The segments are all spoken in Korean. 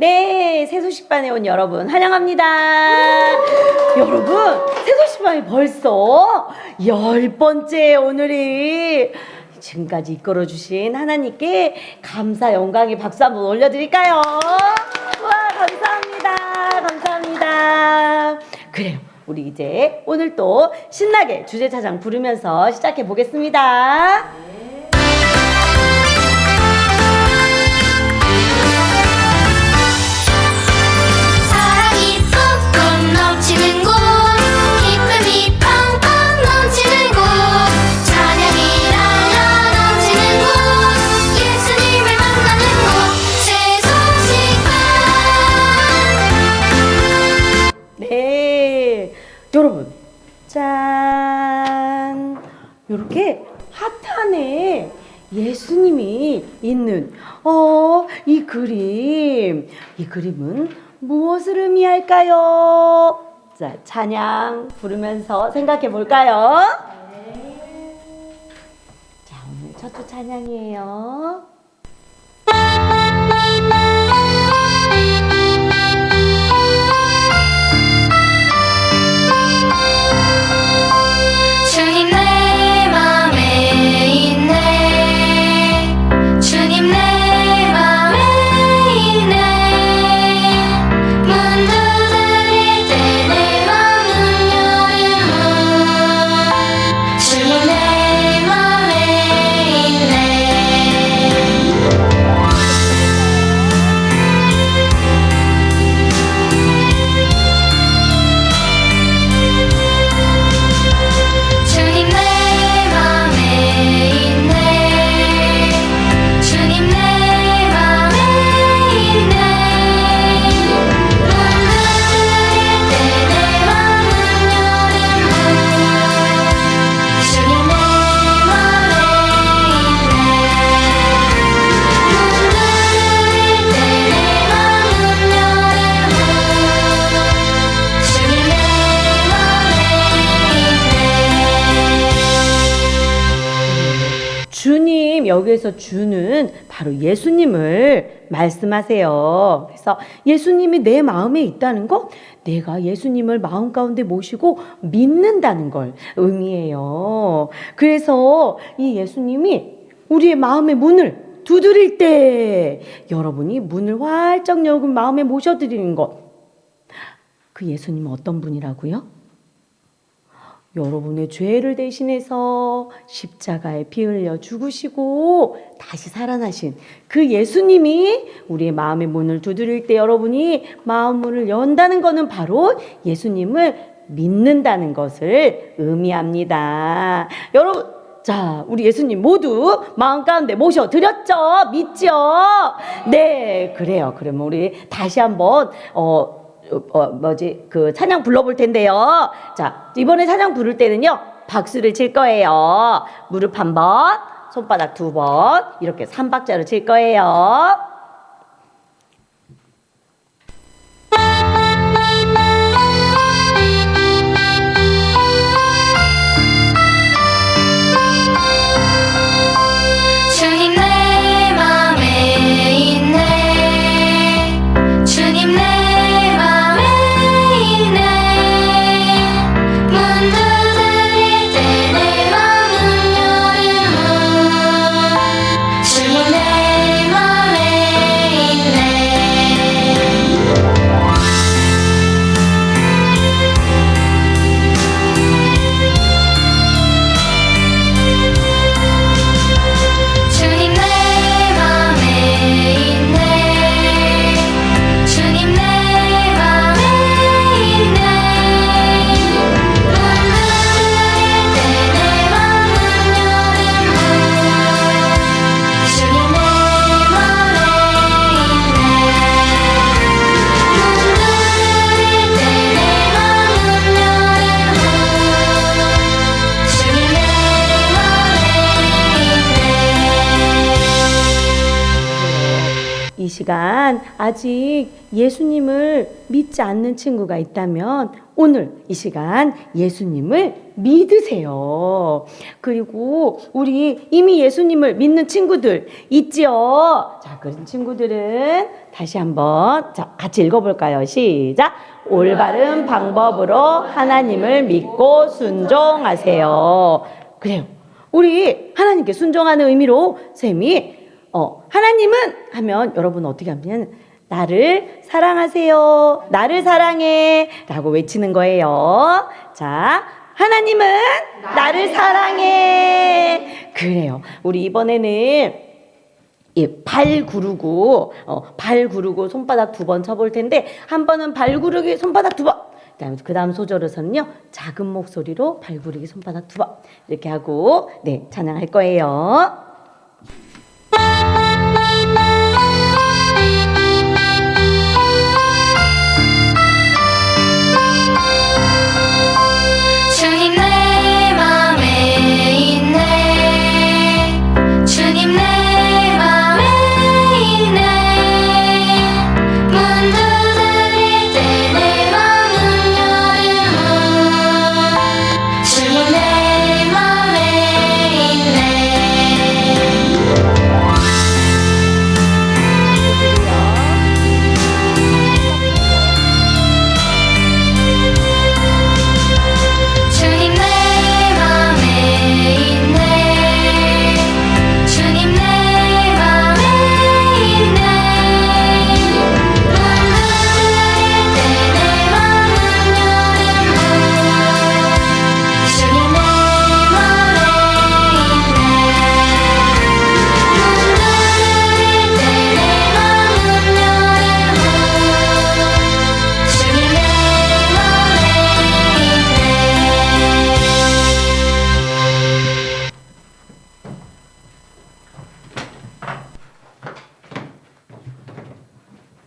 네, 새소식반에 온 여러분 환영합니다. 여러분, 새소식반이 벌써 10번째 오늘이 지금까지 이끌어주신 하나님께 감사 영광의 박수 한번 올려드릴까요? 와, 감사합니다. 감사합니다. 그래요. 우리 이제 오늘 또 신나게 주제차장 부르면서 시작해 보겠습니다. 사랑이 뿜뿜 넘치는 곳, 기쁨이 팡팡 넘치는 곳, 찬양이 날라 넘치는 곳, 예수님을 만나는 곳, 새소식반. 네, 여러분, 짠! 요렇게 하트 안에 예수님이 있는 이 그림은 무엇을 의미할까요? 자, 찬양 부르면서 생각해 볼까요? 자, 오늘 첫 주 찬양이에요. 주님 내 맘에 있네, 주님 내 맘에 있네, 문 두드릴 때 내 맘은 여는 주님 내 맘에 있네. 주님 내 맘에 있네, 주님 내 맘에 있네, 문 두드릴 때 내 맘은 여는 주님 내 맘에 있네, 문 두드릴 때 내 맘은 여는 주님 내 주님, 여기에서 주는 바로 예수님을 말씀하세요. 그래서 예수님이 내 마음에 있다는 것, 내가 예수님을 마음 가운데 모시고 믿는다는 걸 의미해요. 그래서 이 예수님이 우리의 마음의 문을 두드릴 때 여러분이 문을 활짝 열고 마음에 모셔드리는 것, 그 예수님은 어떤 분이라고요? 여러분의 죄를 대신해서 십자가에 피 흘려 죽으시고 다시 살아나신 그 예수님이 우리의 마음의 문을 두드릴 때 여러분이 마음 문을 연다는 것은 바로 예수님을 믿는다는 것을 의미합니다. 여러분, 자, 우리 예수님 모두 마음 가운데 모셔드렸죠? 믿죠? 네, 그래요. 그러면 우리 다시 한번 그 찬양 불러볼 텐데요. 자, 이번에 찬양 부를 때는요, 박수를 칠 거예요. 무릎 한 번, 손바닥 두 번, 이렇게 3박자로 칠 거예요. 주님 내 맘에 있네, 주님 내 맘에 있네, 문 두드릴 때 내 맘은 여는 주님 내 맘에 있네. 주님 내 맘에 있네, 주님 내 맘에 있네, 문 두드릴 때 내 맘은 여는 주님 내 맘에 있네, 문 두드릴 때 내 맘은 여는 주님 내 이 시간 아직 예수님을 믿지 않는 친구가 있다면 오늘 이 시간 예수님을 믿으세요. 그리고 우리 이미 예수님을 믿는 친구들 있지요? 자, 그런 친구들은 다시 한번 자, 같이 읽어볼까요? 시작. 올바른 방법으로 하나님을 믿고 순종하세요. 그래요. 우리 하나님께 순종하는 의미로 쌤이 하나님은 하면 여러분 어떻게 하면 나를 사랑하세요. 나를 사랑해. 라고 외치는 거예요. 자, 하나님은 나를 사랑해. 그래요. 우리 이번에는 발 구르고 손바닥 2번 쳐볼 텐데 한 번은 발 구르기 손바닥 2번. 그 다음 소절에서는요 작은 목소리로 발 구르기 손바닥 2번 이렇게 하고 네 찬양할 거예요. 주님 내 맘에 있네 주님 내 맘에 있네 문 두드릴 때 내 맘은 열음은 주님 내 맘에 있네 주님 내 맘에 있네 주님 내 맘에 있네 문 두드릴 때 내 맘은 열음은 주님 내 맘에 있네 문 두드릴 때 내 맘은 열음은 주님 내 맘에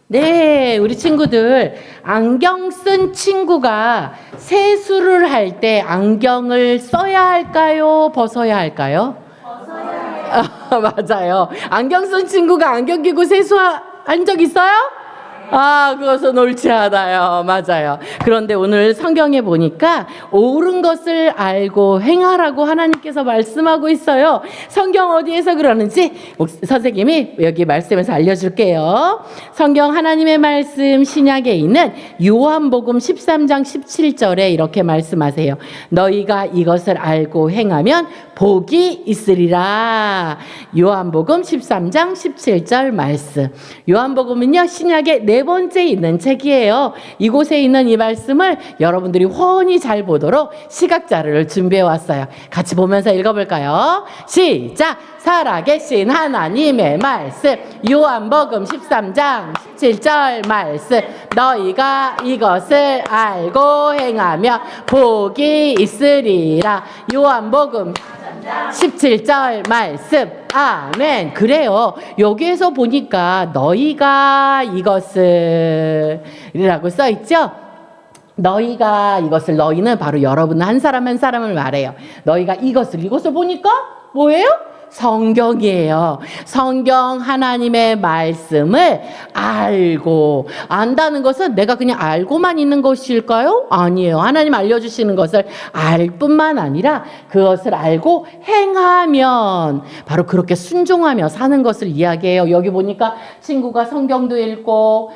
네, 우리 친구들 안경 쓴 친구가 세수를 할 때 안경을 써야 할까요? 벗어야 할까요? 벗어야 해요. 맞아요. 안경 쓴 친구가 안경 끼고 세수한 적 있어요? 그것은 옳지 않아요. 맞아요. 그런데 오늘 성경에 보니까 옳은 것을 알고 행하라고 하나님께서 말씀하고 있어요. 성경 어디에서 그러는지 선생님이 여기 말씀에서 알려줄게요. 성경 하나님의 말씀 신약에 있는 요한복음 13장 17절에 이렇게 말씀하세요. 너희가 이것을 알고 행하면 복이 있으리라. 요한복음 13장 17절 말씀. 요한복음은요 신약의 네 번째 있는 책이에요. 이곳에 있는 이 말씀을 여러분들이 훤히 잘 보도록 시각자료를 준비해 왔어요. 같이 보면서 읽어볼까요? 시작! 살아계신 하나님의 말씀. 요한복음 13장 17절 말씀. 너희가 이것을 알고 행하면 복이 있으리라. 요한복음 17절 말씀. 아멘. 그래요. 여기에서 보니까 너희가 이것을 이라고 써있죠. 너희가 이것을 너희는 바로 여러분 한 사람 한 사람을 말해요. 너희가 이것을 보니까 뭐예요? 성경이에요. 성경 하나님의 말씀을 알고 안다는 것은 내가 그냥 알고만 있는 것일까요? 아니에요. 하나님 알려주시는 것을 알 뿐만 아니라 그것을 알고 행하면 바로 그렇게 순종하며 사는 것을 이야기해요. 여기 보니까 친구가 성경도 읽고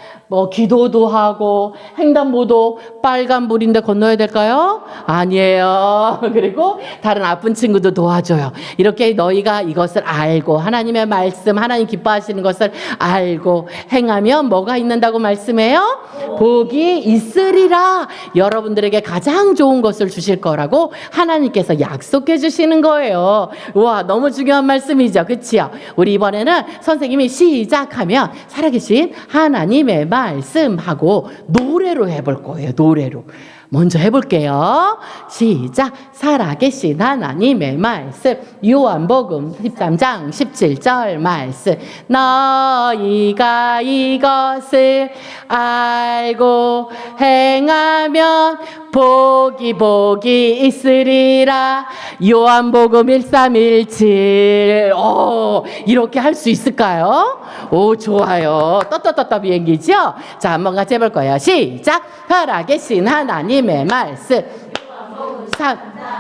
기도도 하고 횡단보도 빨간불인데 건너야 될까요? 아니에요. 그리고 다른 아픈 친구도 도와줘요. 이렇게 너희가 이것을 알고 하나님의 말씀 하나님 기뻐하시는 것을 알고 행하면 뭐가 있는다고 말씀해요? 복이 있으리라. 여러분들에게 가장 좋은 것을 주실 거라고 하나님께서 약속해 주시는 거예요. 와, 너무 중요한 말씀이죠. 그치요? 우리 이번에는 선생님이 시작하면 살아계신 하나님의 말씀하고 노래로 해볼 거예요. 노래로. 먼저 해볼게요. 시작. 살아계신 하나님의 말씀. 요한복음 13장 17절 말씀. 너희가 이것을 알고 행하면 복이 있으리라. 요한복음 1317. 이렇게 할 수 있을까요? 오, 좋아요. 떴다 비행기죠? 자, 한번 같이 해볼 거예요. 시작. 살아계신 하나님의 말씀.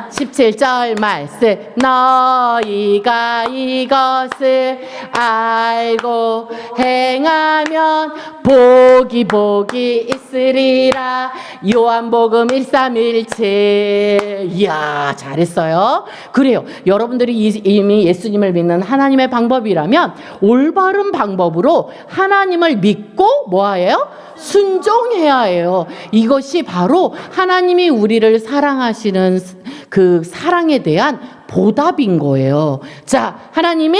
17절 말씀 너희가 이것을 알고 행하면 복이 있으리라. 요한복음 1317. 이야, 잘했어요. 그래요. 여러분들이 이미 예수님을 믿는 하나님의 방법이라면 올바른 방법으로 하나님을 믿고 뭐예요? 순종해야 해요. 이것이 바로 하나님이 우리를 사랑하시는 그 사랑에 대한 보답인 거예요. 자, 하나님이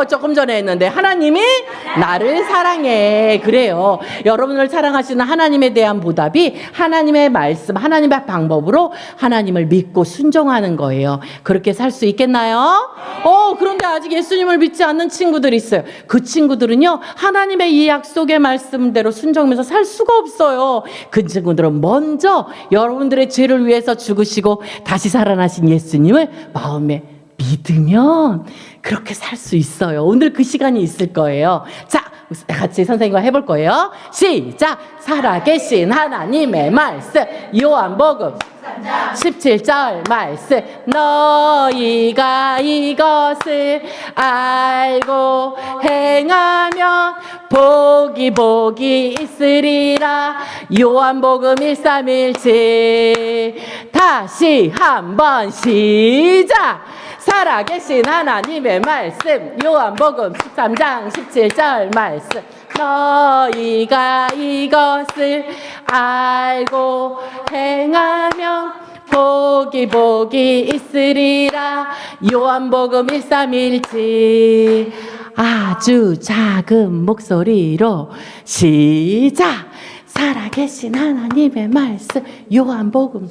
조금 전에 했는데 하나님이 나를 사랑해. 그래요. 여러분을 사랑하시는 하나님에 대한 보답이 하나님의 말씀, 하나님의 방법으로 하나님을 믿고 순종하는 거예요. 그렇게 살 수 있겠나요? 그런데 아직 예수님을 믿지 않는 친구들이 있어요. 그 친구들은요, 하나님의 이 약속의 말씀대로 순종하면서 살 수가 없어요. 그 친구들은 먼저 여러분들의 죄를 위해서 죽으시고 다시 살아나신 예수님을 마음에 믿으면 그렇게 살 수 있어요. 오늘 그 시간이 있을 거예요. 자, 같이 선생님과 해볼 거예요. 시작! 살아계신 하나님의 말씀, 요한복음 17절 말씀 너희가 이것을 알고 행하면 복이 있으리라. 요한복음 1317. 다시 한번 시작! 살아계신 하나님의 말씀, 요한복음 13장 17절 말씀 너희가 이것을 알고 행하면 복이 있으리라. 요한복음 1317. 아주 작은 목소리로 시작! 살아계신 하나님의 말씀, 요한복음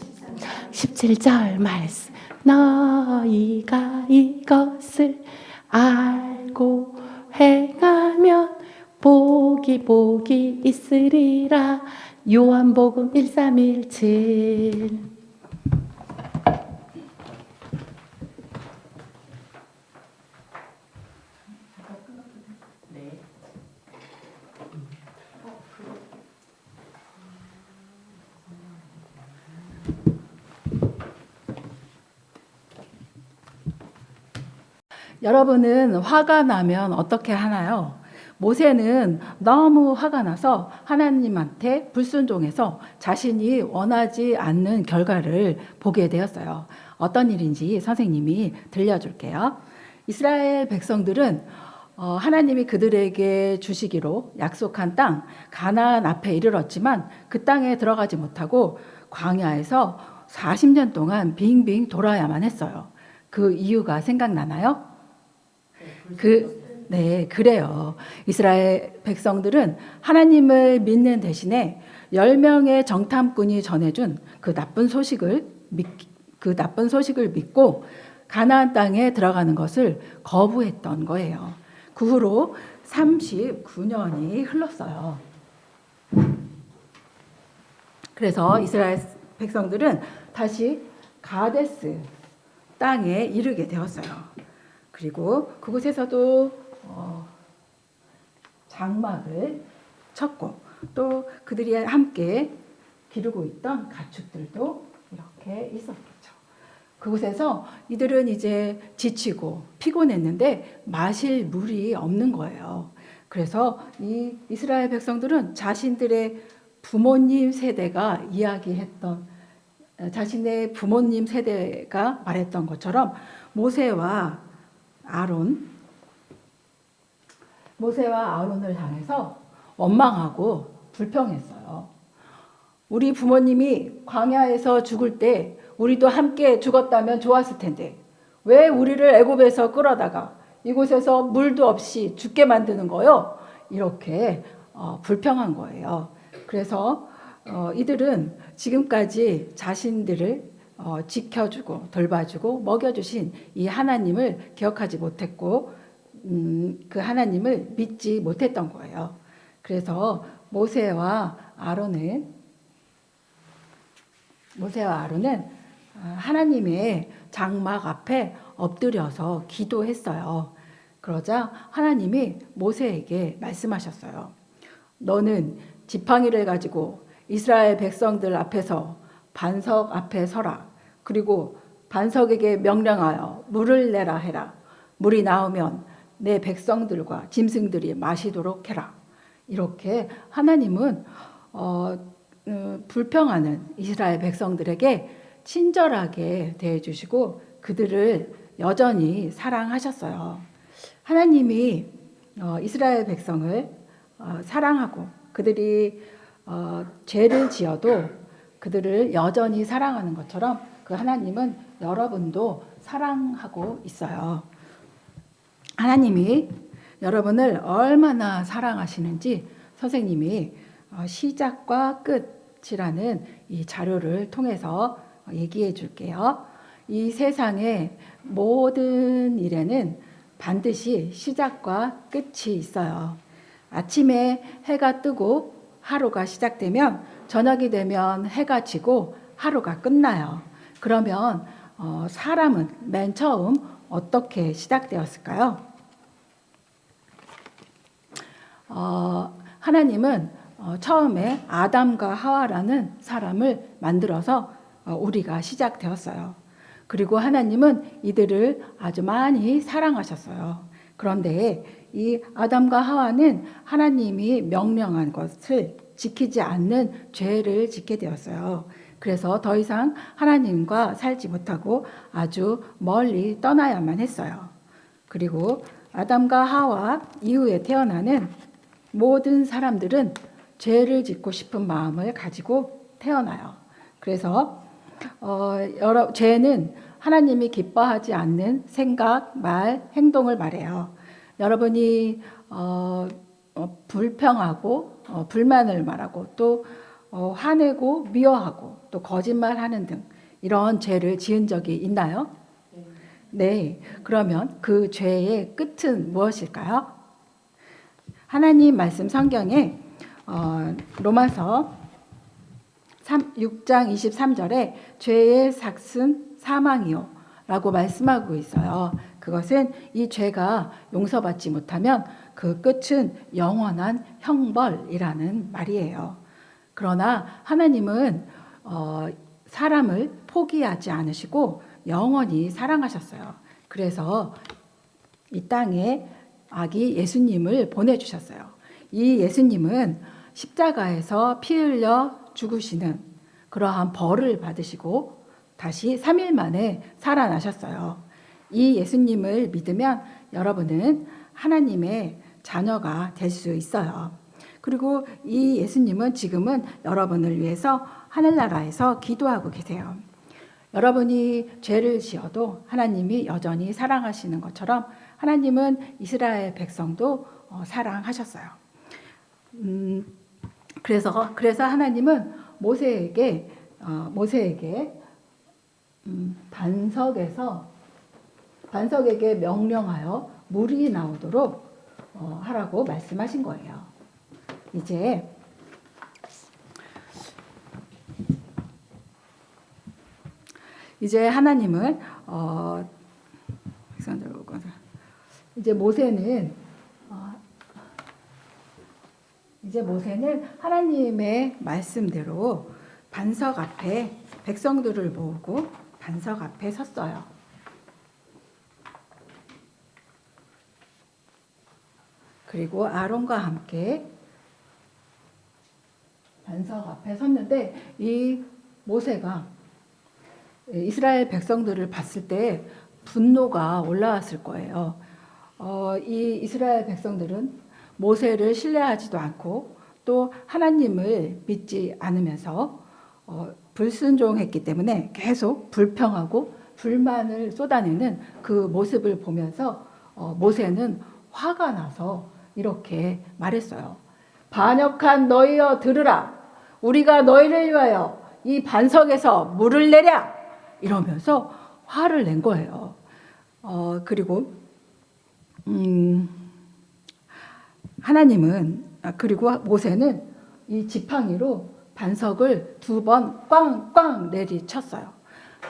17절 말씀 너희가 이것을 알고 행하면 복이 있으리라. 요한복음 1317. 여러분은 화가 나면 어떻게 하나요? 모세는 너무 화가 나서 하나님한테 불순종해서 자신이 원하지 않는 결과를 보게 되었어요. 어떤 일인지 선생님이 들려줄게요. 이스라엘 백성들은 하나님이 그들에게 주시기로 약속한 땅 가나안 앞에 이르렀지만 그 땅에 들어가지 못하고 광야에서 40년 동안 빙빙 돌아야만 했어요. 그 이유가 생각나나요? 네, 그래요. 이스라엘 백성들은 하나님을 믿는 대신에 10명의 정탐꾼이 전해준 그 나쁜 소식을 믿고 가나안 땅에 들어가는 것을 거부했던 거예요. 그 후로 39년이 흘렀어요. 그래서 이스라엘 백성들은 다시 가데스 땅에 이르게 되었어요. 그리고 그곳에서도 장막을 쳤고 또 그들이 함께 기르고 있던 가축들도 이렇게 있었겠죠. 그곳에서 이들은 이제 지치고 피곤했는데 마실 물이 없는 거예요. 그래서 이 이스라엘 백성들은 자신들의 부모님 세대가 이야기했던 자신의 부모님 세대가 말했던 것처럼 모세와 아론을 향해서 원망하고 불평했어요. 우리 부모님이 광야에서 죽을 때 우리도 함께 죽었다면 좋았을 텐데 왜 우리를 애굽에서 끌어다가 이곳에서 물도 없이 죽게 만드는 거요? 이렇게 불평한 거예요. 그래서 이들은 지금까지 자신들을 지켜주고 돌봐주고 먹여주신 이 하나님을 기억하지 못했고 그 하나님을 믿지 못했던 거예요. 그래서 모세와 아론은 하나님의 장막 앞에 엎드려서 기도했어요. 그러자 하나님이 모세에게 말씀하셨어요. 너는 지팡이를 가지고 이스라엘 백성들 앞에서 반석 앞에 서라. 그리고 반석에게 명령하여 물을 내라 해라. 물이 나오면 내 백성들과 짐승들이 마시도록 해라. 이렇게 하나님은 불평하는 이스라엘 백성들에게 친절하게 대해주시고 그들을 여전히 사랑하셨어요. 하나님이 이스라엘 백성을 사랑하고 그들이 죄를 지어도 그들을 여전히 사랑하는 것처럼 그 하나님은 여러분도 사랑하고 있어요. 하나님이 여러분을 얼마나 사랑하시는지 선생님이 시작과 끝이라는 이 자료를 통해서 얘기해 줄게요. 이 세상의 모든 일에는 반드시 시작과 끝이 있어요. 아침에 해가 뜨고 하루가 시작되면 저녁이 되면 해가 지고 하루가 끝나요. 그러면 사람은 맨 처음 어떻게 시작되었을까요? 하나님은 처음에 아담과 하와라는 사람을 만들어서 우리가 시작되었어요. 그리고 하나님은 이들을 아주 많이 사랑하셨어요. 그런데 이 아담과 하와는 하나님이 명령한 것을 지키지 않는 죄를 짓게 되었어요. 그래서 더 이상 하나님과 살지 못하고 아주 멀리 떠나야만 했어요. 그리고 아담과 하와 이후에 태어나는 모든 사람들은 죄를 짓고 싶은 마음을 가지고 태어나요. 그래서 죄는 하나님이 기뻐하지 않는 생각, 말, 행동을 말해요. 여러분이 불평하고 불만을 말하고 또 화내고 미워하고 또 거짓말하는 등 이런 죄를 지은 적이 있나요? 네. 그러면 그 죄의 끝은 무엇일까요? 하나님 말씀 성경에 로마서 6장 23절에 죄의 삭은 사망이요 라고 말씀하고 있어요. 그것은 이 죄가 용서받지 못하면 그 끝은 영원한 형벌이라는 말이에요. 그러나 하나님은 사람을 포기하지 않으시고 영원히 사랑하셨어요. 그래서 이 땅에 아기 예수님을 보내주셨어요. 이 예수님은 십자가에서 피 흘려 죽으시는 그러한 벌을 받으시고 다시 3일 만에 살아나셨어요. 이 예수님을 믿으면 여러분은 하나님의 자녀가 될 수 있어요. 그리고 이 예수님은 지금은 여러분을 위해서 하늘나라에서 기도하고 계세요. 여러분이 죄를 지어도 하나님이 여전히 사랑하시는 것처럼 하나님은 이스라엘 백성도 사랑하셨어요. 그래서 하나님은 모세에게 반석에게 명령하여 물이 나오도록 하라고 말씀하신 거예요. 이제 하나님은 이제 모세는 하나님의 말씀대로 반석 앞에 백성들을 모으고 반석 앞에 섰어요. 그리고 아론과 함께 반석 앞에 섰는데 이 모세가 이스라엘 백성들을 봤을 때 분노가 올라왔을 거예요. 이 이스라엘 백성들은 모세를 신뢰하지도 않고 또 하나님을 믿지 않으면서 불순종했기 때문에 계속 불평하고 불만을 쏟아내는 그 모습을 보면서 모세는 화가 나서 이렇게 말했어요. 반역한 너희여 들으라. 우리가 너희를 위하여 이 반석에서 물을 내랴. 이러면서 화를 낸 거예요. 그리고 그리고 모세는 이 지팡이로 반석을 2번 꽝꽝 내리쳤어요.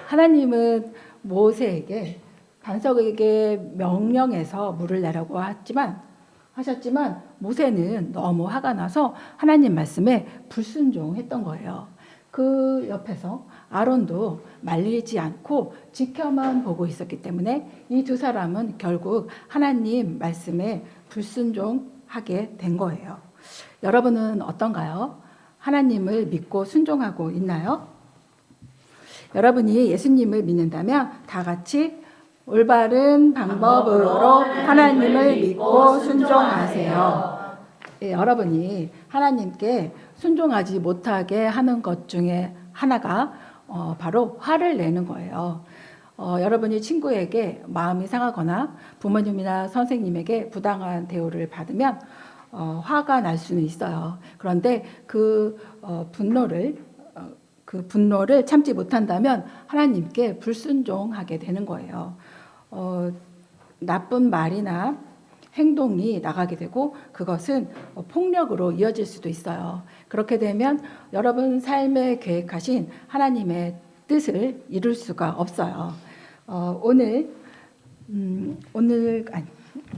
하나님은 모세에게 반석에게 명령해서 물을 내라고 했지만 하셨지만 모세는 너무 화가 나서 하나님 말씀에 불순종했던 거예요. 그 옆에서 아론도 말리지 않고 지켜만 보고 있었기 때문에 이 두 사람은 결국 하나님 말씀에 불순종하게 된 거예요. 여러분은 어떤가요? 하나님을 믿고 순종하고 있나요? 여러분이 예수님을 믿는다면 다 같이 올바른 방법으로 하나님을 믿고 순종하세요. 예, 여러분이 하나님께 순종하지 못하게 하는 것 중에 하나가 바로 화를 내는 거예요. 여러분이 친구에게 마음이 상하거나 부모님이나 선생님에게 부당한 대우를 받으면 화가 날 수는 있어요. 그런데 그 분노를 참지 못한다면 하나님께 불순종하게 되는 거예요. 나쁜 말이나 행동이 나가게 되고 그것은 폭력으로 이어질 수도 있어요. 그렇게 되면 여러분 삶에 계획하신 하나님의 뜻을 이룰 수가 없어요.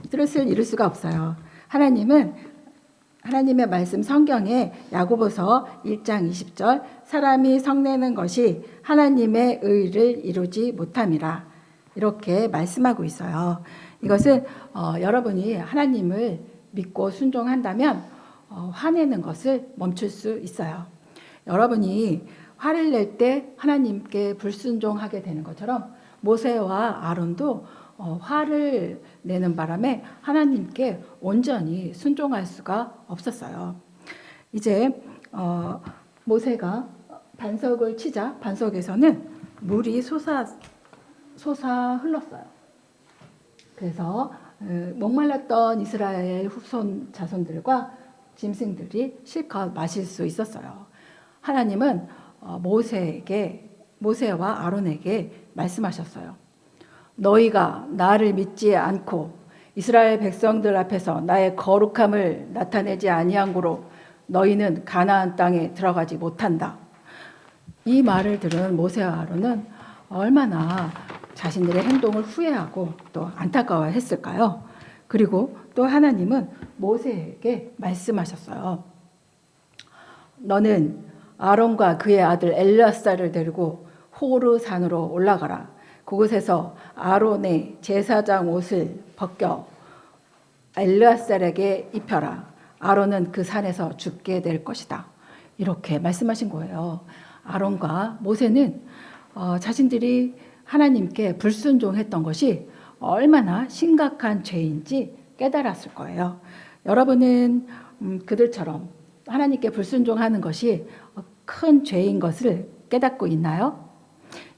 뜻을 이룰 수가 없어요. 하나님의 말씀 성경에 야고보서 1장 20절 사람이 성내는 것이 하나님의 의를 이루지 못함이라 이렇게 말씀하고 있어요. 이것은 여러분이 하나님을 믿고 순종한다면 화내는 것을 멈출 수 있어요. 여러분이 화를 낼 때 하나님께 불순종하게 되는 것처럼 모세와 아론도 화를 내는 바람에 하나님께 온전히 순종할 수가 없었어요. 이제 모세가 반석을 치자 반석에서는 물이 솟아 흘렀어요. 그래서 목말랐던 이스라엘 후손 자손들과 짐승들이 실컷 마실 수 있었어요. 하나님은 모세와 아론에게 말씀하셨어요. 너희가 나를 믿지 않고 이스라엘 백성들 앞에서 나의 거룩함을 나타내지 아니한 고로 너희는 가나안 땅에 들어가지 못한다. 이 말을 들은 모세와 아론은 얼마나 자신들의 행동을 후회하고 또 안타까워했을까요? 그리고 또 하나님은 모세에게 말씀하셨어요. 너는 아론과 그의 아들 엘르아사를 데리고 호르 산으로 올라가라. 그곳에서 아론의 제사장 옷을 벗겨 엘르아살에게 입혀라. 아론은 그 산에서 죽게 될 것이다. 이렇게 말씀하신 거예요. 아론과 모세는 자신들이 하나님께 불순종했던 것이 얼마나 심각한 죄인지 깨달았을 거예요. 여러분은 그들처럼 하나님께 불순종하는 것이 큰 죄인 것을 깨닫고 있나요?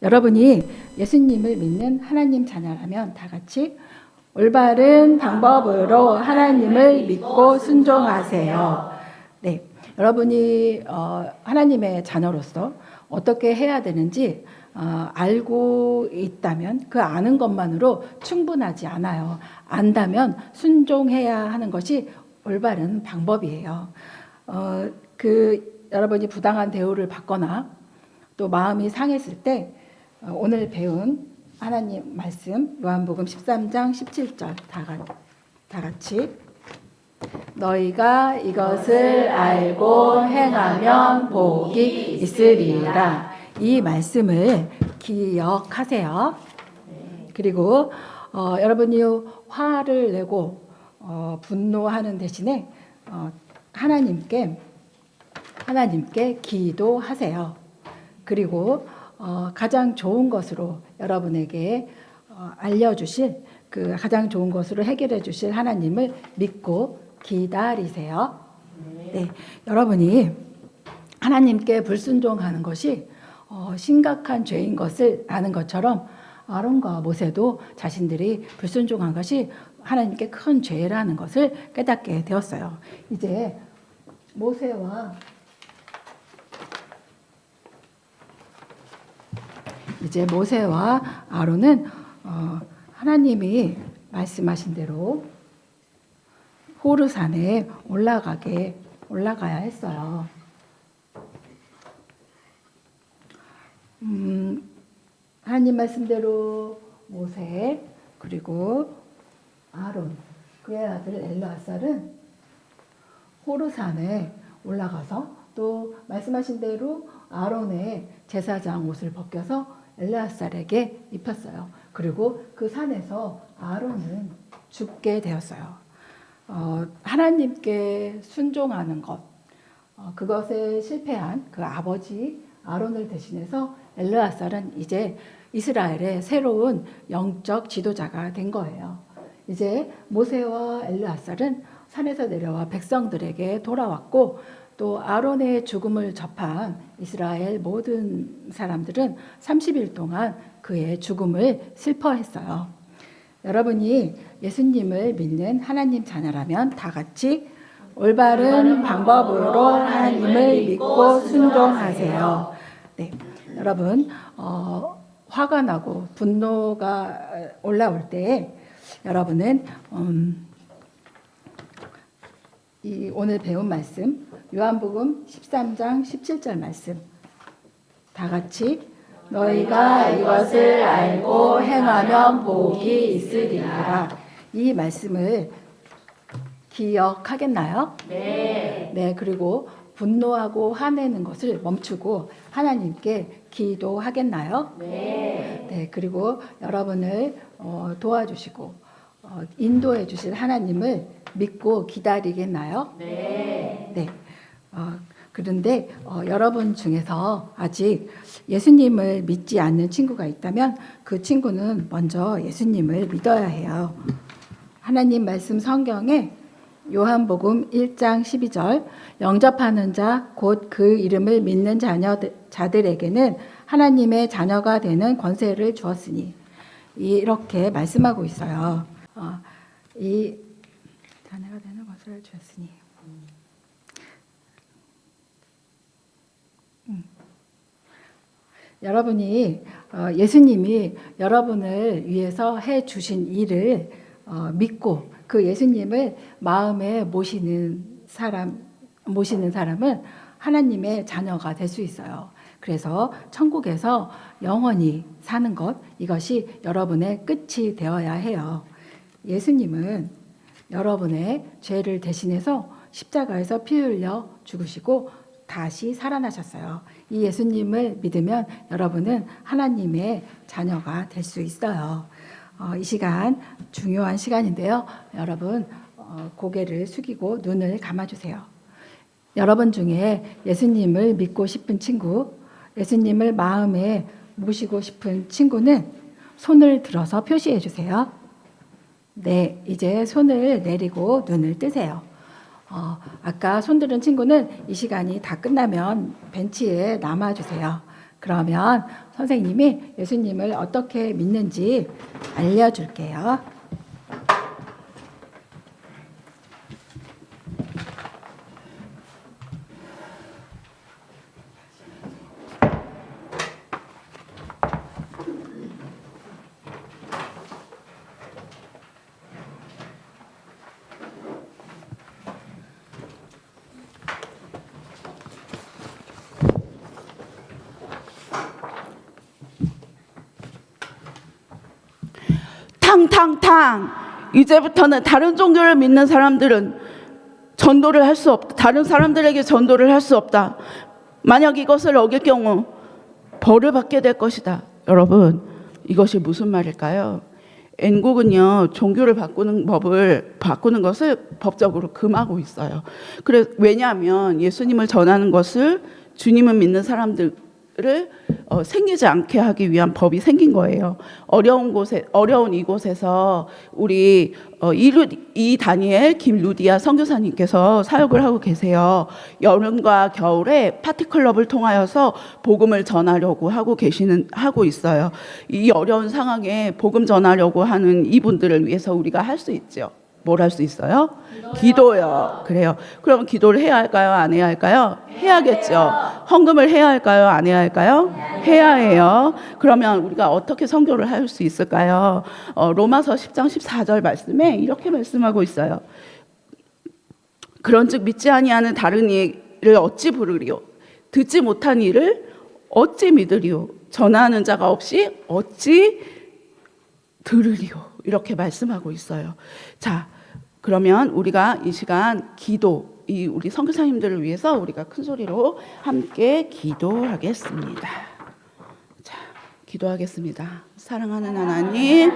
여러분이 예수님을 믿는 하나님 자녀라면 다 같이 올바른 방법으로 하나님을 믿고 순종하세요. 네, 여러분이 하나님의 자녀로서 어떻게 해야 되는지 알고 있다면 그 아는 것만으로 충분하지 않아요. 안다면 순종해야 하는 것이 올바른 방법이에요. 여러분이 부당한 대우를 받거나 또 마음이 상했을 때 오늘 배운 하나님 말씀 요한복음 13장 17절 다 같이 너희가 이것을 알고 행하면 복이 있으리라. 이 말씀을 기억하세요. 그리고 여러분이 화를 내고 분노하는 대신에 하나님께 기도하세요. 그리고 가장 좋은 것으로 여러분에게 알려주실 그 가장 좋은 것으로 해결해 주실 하나님을 믿고 기다리세요. 네, 여러분이 하나님께 불순종하는 것이 심각한 죄인 것을 아는 것처럼 아론과 모세도 자신들이 불순종한 것이 하나님께 큰 죄라는 것을 깨닫게 되었어요. 이제 모세와 아론은 하나님이 말씀하신 대로 호르산에 올라가야 했어요. 하나님 말씀대로 모세 그리고 아론 그의 아들 엘르아살은 호르산에 올라가서 또 말씀하신 대로 아론의 제사장 옷을 벗겨서 엘르아살에게 입혔어요. 그리고 그 산에서 아론은 죽게 되었어요. 하나님께 순종하는 것, 그것에 실패한 그 아버지 아론을 대신해서 엘르아살은 이제 이스라엘의 새로운 영적 지도자가 된 거예요. 이제 모세와 엘르아살은 산에서 내려와 백성들에게 돌아왔고 또 아론의 죽음을 접한 이스라엘 모든 사람들은 30일 동안 그의 죽음을 슬퍼했어요. 여러분이 예수님을 믿는 하나님 자녀라면 다 같이 올바른 방법으로 하나님을 믿고 순종하세요. 네, 여러분 화가 나고 분노가 올라올 때 여러분은 이 오늘 배운 말씀 요한복음 13장 17절 말씀 다 같이 너희가 이것을 알고 행하면 복이 있으리라. 이 말씀을 기억하겠나요? 네. 네, 그리고 분노하고 화내는 것을 멈추고 하나님께 기도하겠나요? 네. 네, 그리고 여러분을 도와주시고 인도해 주실 하나님을 믿고 기다리겠나요? 네. 네. 그런데 여러분 중에서 아직 예수님을 믿지 않는 친구가 있다면 그 친구는 먼저 예수님을 믿어야 해요. 하나님 말씀 성경에 요한복음 1장 12절 영접하는 자 곧 그 이름을 믿는 자들에게는 하나님의 자녀가 되는 권세를 주었으니 이렇게 말씀하고 있어요. 이 자녀가 되는 권세를 주었으니 여러분이 예수님이 여러분을 위해서 해 주신 일을 믿고 그 예수님을 마음에 모시는 사람은 하나님의 자녀가 될 수 있어요. 그래서 천국에서 영원히 사는 것, 이것이 여러분의 끝이 되어야 해요. 예수님은 여러분의 죄를 대신해서 십자가에서 피 흘려 죽으시고 다시 살아나셨어요. 이 예수님을 믿으면 여러분은 하나님의 자녀가 될 수 있어요. 이 시간 중요한 시간인데요. 여러분 고개를 숙이고 눈을 감아주세요. 여러분 중에 예수님을 믿고 싶은 친구, 예수님을 마음에 모시고 싶은 친구는 손을 들어서 표시해 주세요. 네, 이제 손을 내리고 눈을 뜨세요. 아까 손들은 친구는 이 시간이 다 끝나면 벤치에 남아주세요. 그러면 선생님이 예수님을 어떻게 믿는지 알려줄게요. 탕탕탕. 이제부터는 다른 종교를 믿는 사람들은 전도를 할 수 없다. 다른 사람들에게 전도를 할 수 없다. 만약 이것을 어길 경우 벌을 받게 될 것이다. 여러분, 이것이 무슨 말일까요? N국은요, 종교를 바꾸는 것을 법적으로 금하고 있어요. 왜냐하면 예수님을 전하는 것을 주님을 믿는 사람들을 생기지 않게 하기 위한 법이 생긴 거예요. 어려운 이곳에서 우리 이 다니엘 김루디아 선교사님께서 사역을 하고 계세요. 여름과 겨울에 파티클럽을 통하여서 복음을 전하려고 하고 있어요. 이 어려운 상황에 복음 전하려고 하는 이분들을 위해서 우리가 할 수 있죠. 뭘 할 수 있어요? 기도요. 그래요. 그럼 기도를 해야 할까요? 안 해야 할까요? 해야겠죠. 헌금을 해야 할까요? 안 해야 할까요? 해야 해요. 그러면 우리가 어떻게 선교를 할 수 있을까요? 로마서 10장 14절 말씀에 이렇게 말씀하고 있어요. 그런즉 믿지 아니하는 다른 이를 어찌 부르리요? 듣지 못한 이를 어찌 믿으리요? 전하는 자가 없이 어찌 들으리요? 이렇게 말씀하고 있어요. 자, 그러면 우리가 이 시간 기도, 우리 선교사님들을 위해서 우리가 큰 소리로 함께 기도하겠습니다. 자, 기도하겠습니다. 사랑하는 하나님,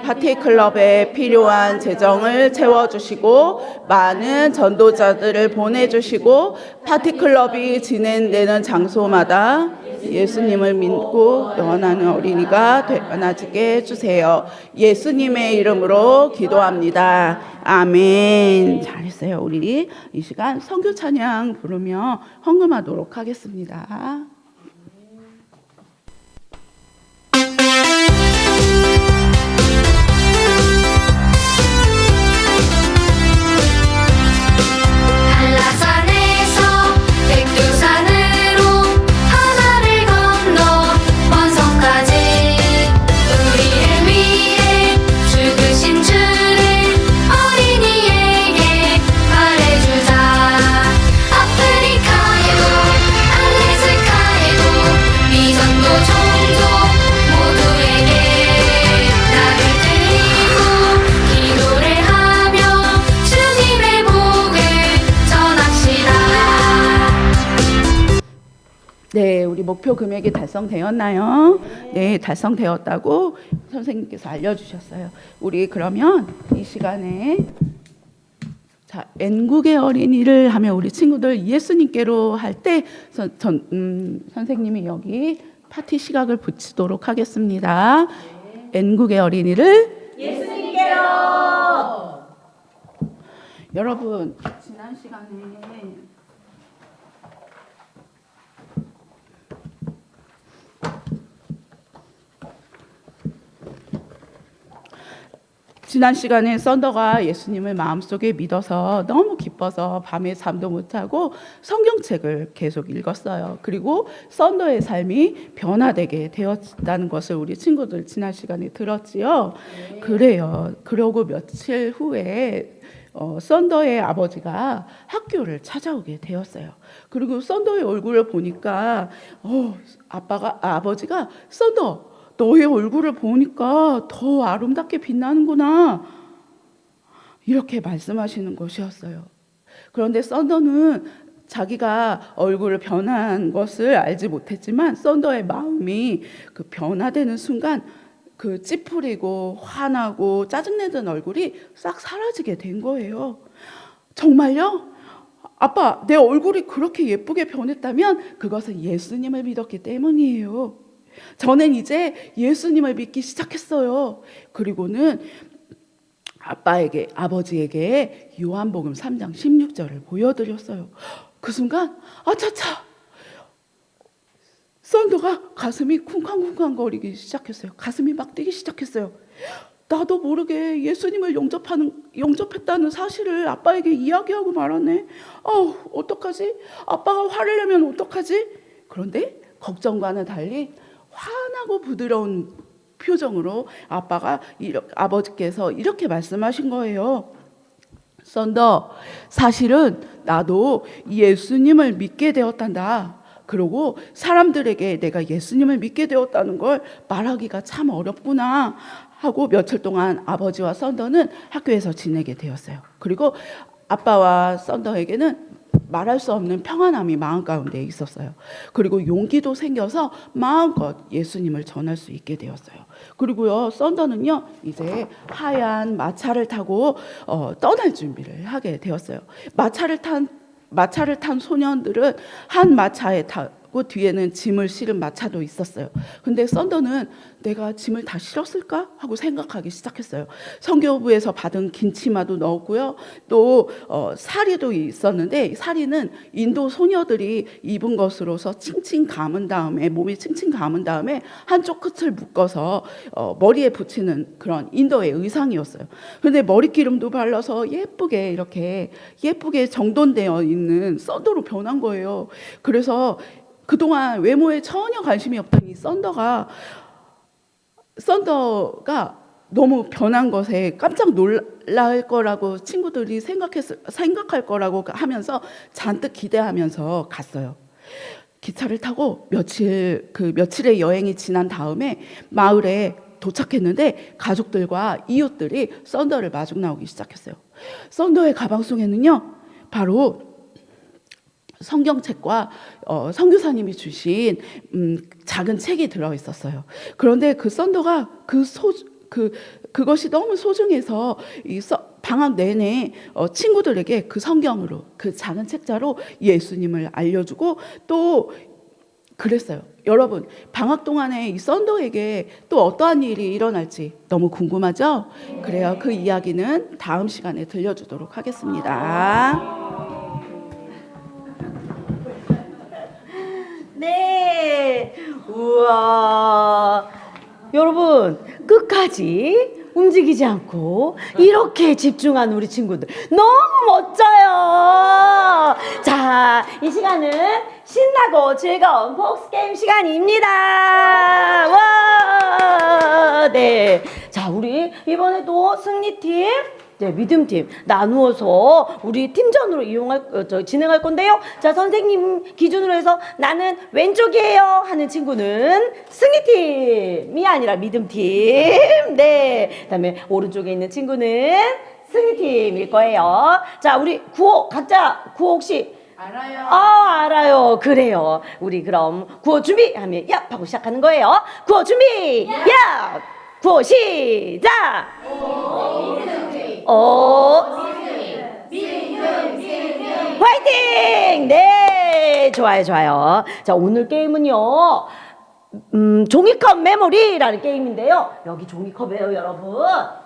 파티클럽에 필요한 재정을 채워주시고 많은 전도자들을 보내주시고 파티클럽이 진행되는 장소마다 예수님을 믿고 영원하는 어린이가 되어나지게 해주세요. 예수님의 이름으로 기도합니다. 아멘. 잘했어요. 우리 이 시간 선교 찬양 부르며 헌금하도록 하겠습니다. 한라산에서 백두산으로 하나를 건너 원성까지 우리를 위해 죽으신 주를 어린이에게 말해주자. 아프리카에도 알래스카에도 미전도 종족 모두에게 나를 드리고 기도를 하며 주님의 복을 전합시다. 네, 우리 목표 금액이 달성되었나요? 네, 달성되었다고 선생님께서 알려주셨어요. 우리 그러면 이 시간에 자, N국의 어린이를 하며 우리 친구들 예수님께로 할 때 선생님이 여기 파티 시각을 붙이도록 하겠습니다. N국의 어린이를 예수님께로. 여러분, 지난 시간에 썬더가 예수님을 마음속에 믿어서 너무 기뻐서 밤에 잠도 못 자고 성경책을 계속 읽었어요. 그리고 썬더의 삶이 변화되게 되었다는 것을 우리 친구들 지난 시간에 들었지요. 그래요. 그러고 며칠 후에 썬더의 아버지가 학교를 찾아오게 되었어요. 그리고 썬더의 얼굴을 보니까 아버지가 썬더 너의 얼굴을 보니까 더 아름답게 빛나는구나 이렇게 말씀하시는 것이었어요. 그런데 썬더는 자기가 얼굴을 변한 것을 알지 못했지만 썬더의 마음이 그 변화되는 순간 그 찌푸리고 화나고 짜증내던 얼굴이 싹 사라지게 된 거예요. 정말요? 아빠, 내 얼굴이 그렇게 예쁘게 변했다면 그것은 예수님을 믿었기 때문이에요. 저는 이제 예수님을 믿기 시작했어요. 그리고는 아버지에게 요한복음 3장 16절을 보여드렸어요. 그 순간 아차차 썬더가 가슴이 쿵쾅쿵쾅거리기 시작했어요. 가슴이 막 뛰기 시작했어요. 나도 모르게 예수님을 영접했다는 사실을 아빠에게 이야기하고 말았네. 어떡하지? 아빠가 화를 내면 어떡하지? 그런데 걱정과는 달리 환하고 부드러운 표정으로 아버지께서 이렇게 말씀하신 거예요. 썬더, 사실은 나도 예수님을 믿게 되었단다. 그리고 사람들에게 내가 예수님을 믿게 되었다는 걸 말하기가 참 어렵구나 하고 며칠 동안 아버지와 썬더는 학교에서 지내게 되었어요. 그리고 아빠와 썬더에게는 말할 수 없는 평안함이 마음 가운데 있었어요. 그리고 용기도 생겨서 마음껏 예수님을 전할 수 있게 되었어요. 그리고요, 썬더는요 이제 하얀 마차를 타고 떠날 준비를 하게 되었어요. 마차를 탄 소년들은 한 마차에 타고 뒤에는 짐을 실은 마차도 있었어요. 근데 썬더는 내가 짐을 다 실었을까 하고 생각하기 시작했어요. 성교부에서 받은 긴 치마도 넣었고요. 또 사리도 있었는데 사리는 인도 소녀들이 입은 것으로서 칭칭 감은 다음에 몸에 칭칭 감은 다음에 한쪽 끝을 묶어서 머리에 붙이는 그런 인도의 의상이었어요. 그런데 머리기름도 발라서 예쁘게 정돈되어 있는 썬더로 변한 거예요. 그래서 그동안 외모에 전혀 관심이 없던 이 썬더가 너무 변한 것에 깜짝 놀랄 거라고 친구들이 생각할 거라고 하면서 잔뜩 기대하면서 갔어요. 기차를 타고 며칠의 여행이 지난 다음에 마을에 도착했는데 가족들과 이웃들이 썬더를 마중 나오기 시작했어요. 썬더의 가방 속에는요, 바로 성경책과 선교사님이 주신 작은 책이 들어 있었어요. 그런데 그 썬더가 그것이 너무 소중해서 방학 내내 친구들에게 그 성경으로, 그 작은 책자로 예수님을 알려주고 또 그랬어요. 여러분, 방학 동안에 이 썬더에게 또 어떠한 일이 일어날지 너무 궁금하죠? 그래요. 그 이야기는 다음 시간에 들려주도록 하겠습니다. 네. 우와. 여러분, 끝까지 움직이지 않고 이렇게 집중한 우리 친구들 너무 멋져요. 자, 이 시간은 신나고 즐거운 복스게임 시간입니다. 와! 네. 자, 우리 이번에도 승리팀, 네, 믿음팀 나누어서 우리 팀전으로 진행할 건데요. 자, 선생님 기준으로 해서 나는 왼쪽이에요 하는 친구는 승리팀이 아니라 믿음팀. 네. 그다음에 오른쪽에 있는 친구는 승리팀일 거예요. 자, 우리 구호 각자 구호 혹시 알아요. 알아요. 그래요. 우리 그럼 구호 준비 하면 야 하고 시작하는 거예요. 구호 준비. 야. 구호 시작. 화이팅! 네, 좋아요. 자, 오늘 게임은요, 종이컵 메모리라는 게임인데요. 여기 종이컵이에요, 여러분.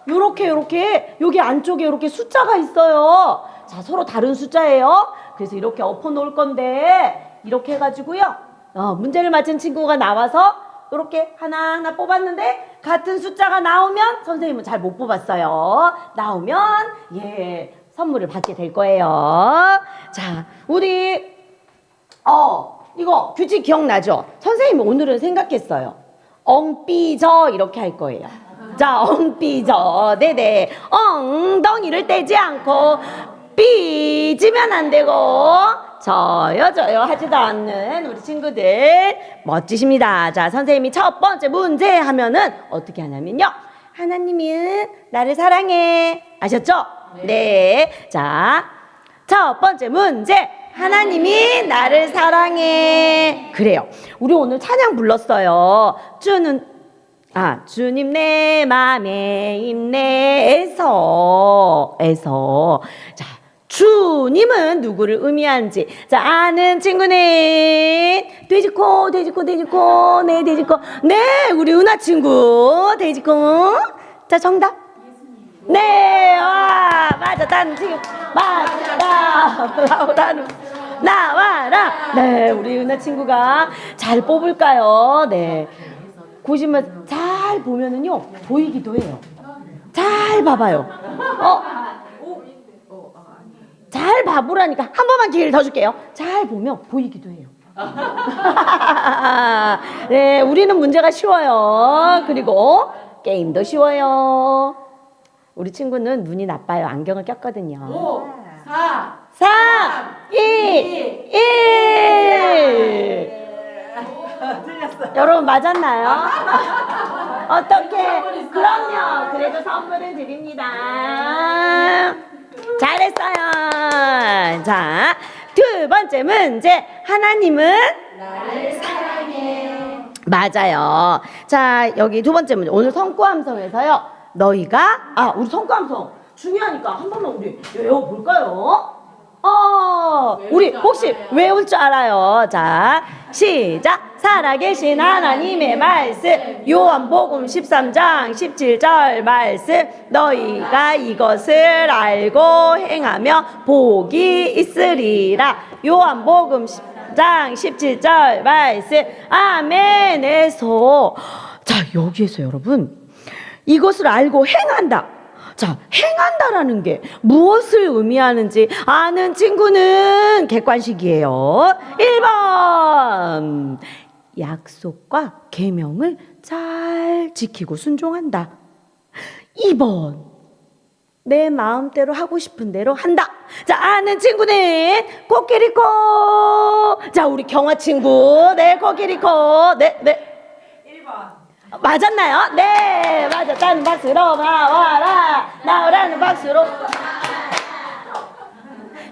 요렇게, 여기 안쪽에 이렇게 숫자가 있어요. 자, 서로 다른 숫자예요. 그래서 이렇게 엎어 놓을 건데, 이렇게 해가지고요, 문제를 맞힌 친구가 나와서 이렇게 하나하나 뽑았는데 같은 숫자가 나오면 선생님은 잘 못 뽑았어요. 나오면 선물을 받게 될 거예요. 자, 우리 이거 규칙 기억나죠? 선생님이 오늘은 생각했어요. 엉삐져 이렇게 할 거예요. 자, 엉삐져. 네네. 엉덩이를 떼지 않고 삐지면 안 되고 저요 하지도 않는 우리 친구들 멋지십니다. 자, 선생님이 첫 번째 문제 하면은 어떻게 하냐면요, 하나님은 나를 사랑해. 아셨죠? 네. 자, 첫 번째 문제, 하나님이 나를 사랑해. 그래요. 우리 오늘 찬양 불렀어요. 주님 내 맘에 있네에서 자, 주님은 누구를 의미하는지 자 아는 친구는 돼지코 네 돼지코 네 우리 은하 친구 돼지코 자 정답 네 와 맞았다는 친구 맞다 나와라 네 우리 은하 친구가 잘 뽑을까요? 네 보시면 잘 보면은요 보이기도 해요. 잘 봐봐요. 잘 봐보라니까 한 번만 기회를 더 줄게요. 잘 보면 보이기도 해요. 네, 우리는 문제가 쉬워요. 그리고 게임도 쉬워요. 우리 친구는 눈이 나빠요. 안경을 꼈거든요. 5, 4, 3, 2, 1. 여러분 맞았나요? 어떻게? 그럼요. 그래도 선물을 드립니다. 잘했어요. 자, 두 번째 문제. 하나님은 나를 사랑해. 맞아요. 자, 여기 두 번째 문제. 오늘 성구함성에서요. 너희가 우리 성구함성 중요하니까 한 번만 우리 외워볼까요? 우리 혹시 외울 줄 알아요? 자, 시작. 살아계신 하나님의 말씀 요한복음 13장 17절 말씀 너희가 이것을 알고 행하며 복이 있으리라. 요한복음 10장 17절 말씀 아멘에서 자 여기에서 여러분 이것을 알고 행한다. 자, 행한다라는 게 무엇을 의미하는지 아는 친구는 객관식이에요. 1번. 약속과 계명을 잘 지키고 순종한다. 2번. 내 마음대로 하고 싶은 대로 한다. 자, 아는 친구는 코끼리코. 자, 우리 경화 친구. 네, 코끼리코. 네. 1번. 맞았나요? 네, 맞았다는 박수로 나와라. 나오라는 박수로.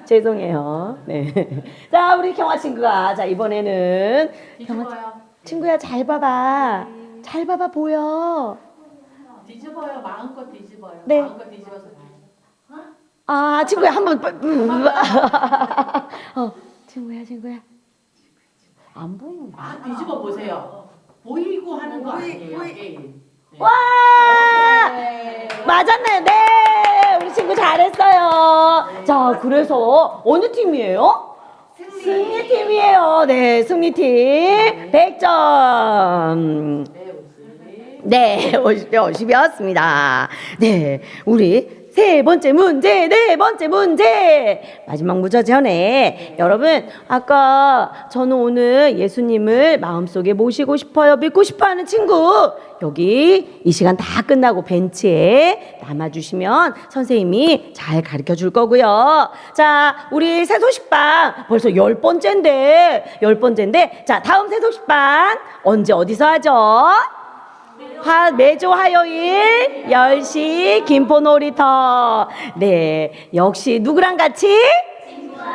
죄송해요. 네. 자, 우리 경화 친구가 자 이번에는 경화 친구야 잘 봐봐. 잘 봐봐 보여. 뒤집어요. 마음껏 뒤집어요. 네. 마음껏 뒤집어서. 아, 친구야 한번 친구야. 안 보이는 거야. 아, 뒤집어 보세요. 보이고 하는 거 아니에요. 게임. 네. 와! 맞았네. 네. 우리 친구 잘했어요. 자, 그래서 어느 팀이에요? 승리팀이에요. 네, 승리팀 100점. 네, 50대 50이었습니다. 네, 우리 세 번째 문제, 네 번째 문제. 마지막 문제 전에 여러분, 아까 저는 오늘 예수님을 마음속에 모시고 싶어요, 믿고 싶어 하는 친구, 여기 이 시간 다 끝나고 벤치에 남아주시면 선생님이 잘 가르쳐 줄 거고요. 자, 우리 새소식반 벌써 10번째인데, 자, 다음 새소식반 언제 어디서 하죠? 매주 화요일 10시 김포놀이터. 네, 역시 누구랑 같이?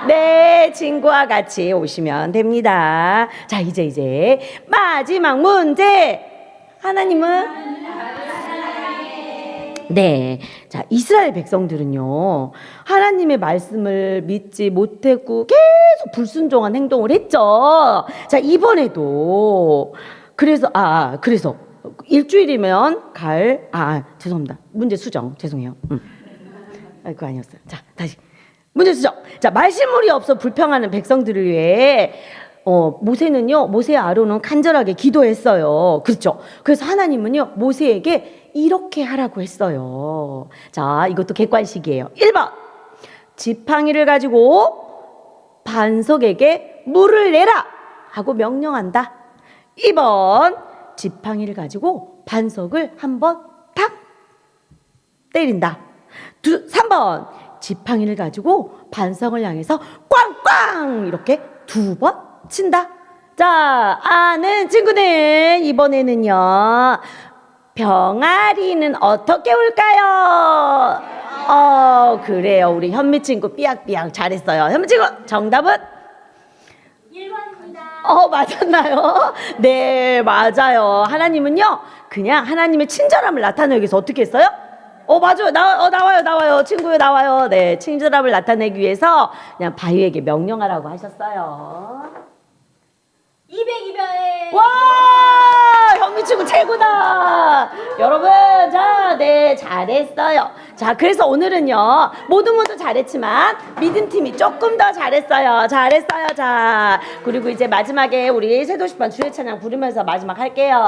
네, 친구와 같이 오시면 됩니다. 자, 이제 마지막 문제. 하나님은? 네. 자, 이스라엘 백성들은요, 하나님의 말씀을 믿지 못했고 계속 불순종한 행동을 했죠. 자, 이번에도 그래서 일주일이면 죄송합니다. 문제 수정. 죄송해요. 그거 아니었어요. 자, 다시. 문제 수정. 자, 말씀물이 없어 불평하는 백성들을 위해 모세와 아론은 간절하게 기도했어요. 그렇죠? 그래서 하나님은요, 모세에게 이렇게 하라고 했어요. 자, 이것도 객관식이에요. 1번. 지팡이를 가지고 반석에게 물을 내라 하고 명령한다. 2번. 지팡이를 가지고 반석을 한번 탁 때린다. 3번. 지팡이를 가지고 반석을 향해서 꽝꽝 이렇게 2번 친다. 자, 아는 친구는 이번에는요, 병아리는 어떻게 울까요? 그래요. 우리 현미 친구 삐약삐약 잘했어요. 현미 친구 정답은? 1번입니다. 맞았나요? 네, 맞아요. 하나님은요, 그냥 하나님의 친절함을 나타내기 위해서 어떻게 했어요? 맞아요. 나와요. 친구요, 나와요. 네, 친절함을 나타내기 위해서 그냥 바위에게 명령하라고 하셨어요. 200. 와! 현미 친구 최고다! 여러분, 자, 네, 잘했어요. 자, 그래서 오늘은요, 모두 잘했지만, 믿음팀이 조금 더 잘했어요. 자, 그리고 이제 마지막에 우리 새도시반 주의 찬양 부르면서 마지막 할게요.